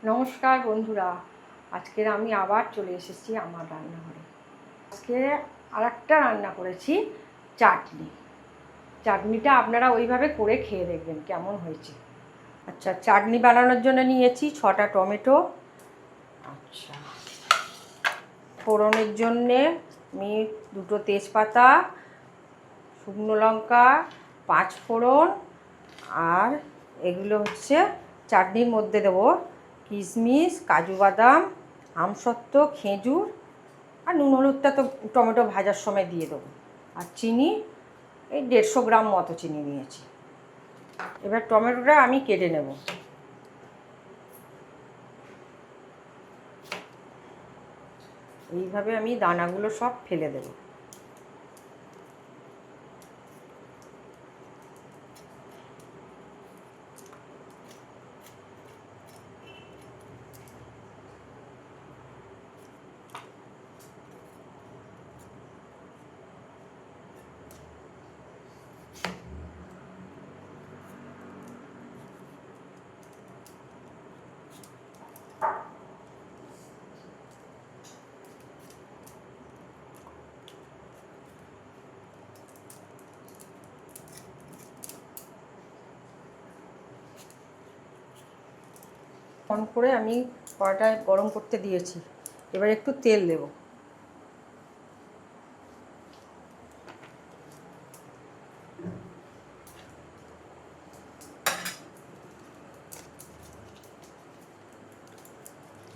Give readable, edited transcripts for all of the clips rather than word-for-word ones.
নমস্কার বন্ধুরা, আজকের আমি আবার চলে এসেছি আমার রান্নাঘরে। আজকে আরেকটা রান্না করেছি, চাটনি। চাটনিটা আপনারা ওইভাবে করে খেয়ে দেখবেন কেমন হয়েছে। আচ্ছা, চাটনি বানানোর জন্য নিয়েছি 6টা টমেটো। আচ্ছা, ফোড়নের জন্যে আমি 2টো তেজপাতা, শুকনো লঙ্কা, 5 ফোড়ন, আর এগুলো হচ্ছে চাটনির মধ্যে দেবো কিশমিশ, কাজু বাদাম, আমসত্ত্ব, খেজুর, আর নুন হলুদটা তো টমেটো ভাজার সময় দিয়ে দেবো, আর চিনি এই 150 গ্রাম মতো চিনি নিয়েছি। এবার টমেটোটা আমি কেটে নেব। এইভাবে আমি দানাগুলো সব ফেলে দেবো। অন করে আমি কড়াইটা গরম করতে দিয়েছি। এবার একটু তেল দেব।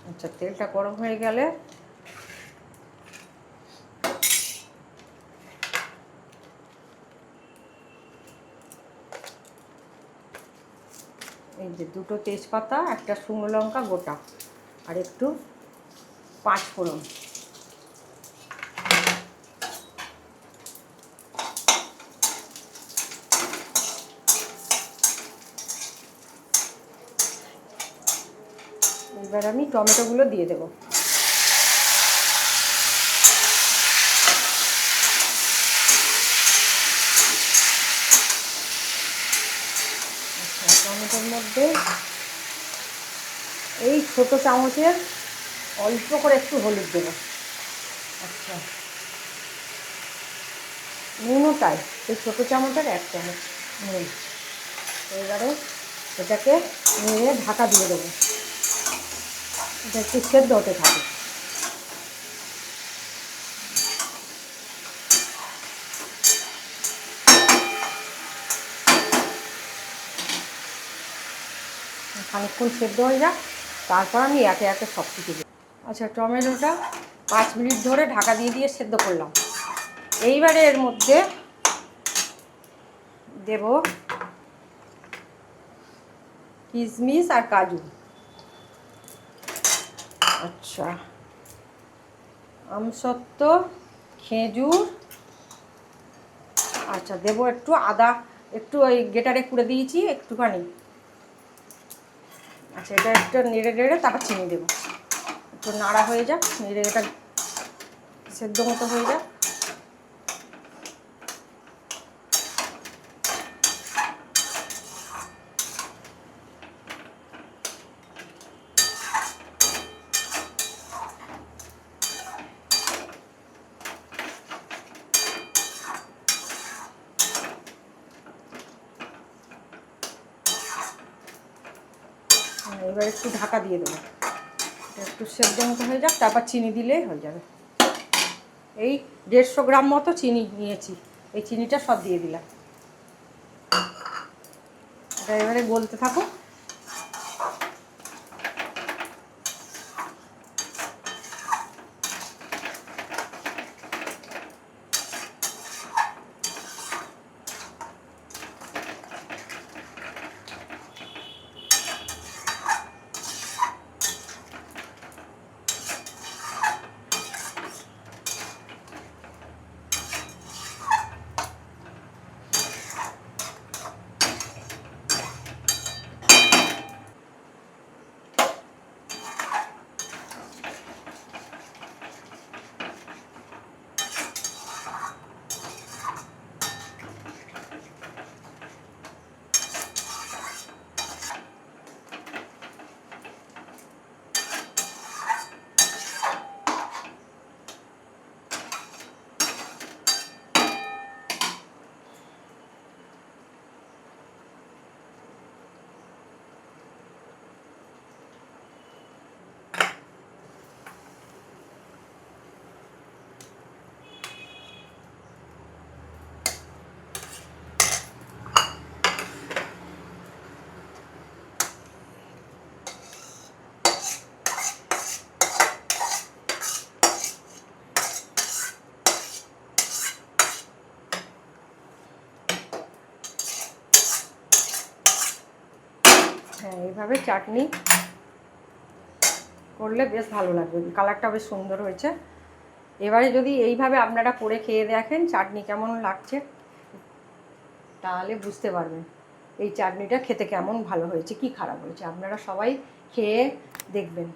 আচ্ছা, তেলটা গরম হয়ে গেলে এই যে 2টো তেজপাতা, একটা শুকনো লঙ্কা গোটা, আর একটু 5 ফোড়ন। এবার আমি টমেটোগুলো দিয়ে দেবো। আচ্ছা, টমেটোর মধ্যে এই ছোটো চামচের অল্প করে একটু হলুদ দেবো। আচ্ছা, নুনও তাই, এই ছোটো চামচের 1 চামচ নুন। এবারে এটাকে নিয়ে ঢাকা দিয়ে দেবো। এটা একটু সেদ্ধ হতে থাকে। খানিকক্ষণ সেদ্ধ হয়ে যাক, তারপর আমি একে একে সব কিছু দেবো। আচ্ছা, টমেটোটা 5 মিনিট ধরে ঢাকা দিয়ে দিয়ে সেদ্ধ করলাম। এইবারে এর মধ্যে দেব কিশমিশ আর কাজু। আচ্ছা, আমসত্ত্ব, খেজুর। আচ্ছা, দেবো একটু আদা, একটু ওই গেটারে কুড়ে দিয়েছি একটুখানি। আচ্ছা, এটা একটু নেড়ে নেড়ে তারপর চিনি দেবো। একটু নাড়া হয়ে যাক, নেড়ে এটা সেদ্ধ মতো হয়ে যাক। এবার একটু ঢাকা দিয়ে দেবো, এটা একটু সেদ্ধ মতো হয়ে যাক, তারপর চিনি দিলেই হয়ে যাবে। এই 150 গ্রাম মতো চিনি নিয়েছি, এই চিনিটা সব দিয়ে দিলাম। এটা এবারে গলতে থাকুক। এইভাবে চাটনি করলে বেশ ভালো লাগবে, কালারটা বেশ সুন্দর হয়েছে। এবারে যদি এইভাবে আপনারা করে খেয়ে দেখেন চাটনি কেমন লাগছে, তাহলে বুঝতে পারবেন এই চাটনিটা খেতে কেমন ভালো হয়েছে কি খারাপ হয়েছে। আপনারা সবাই খেয়ে দেখবেন।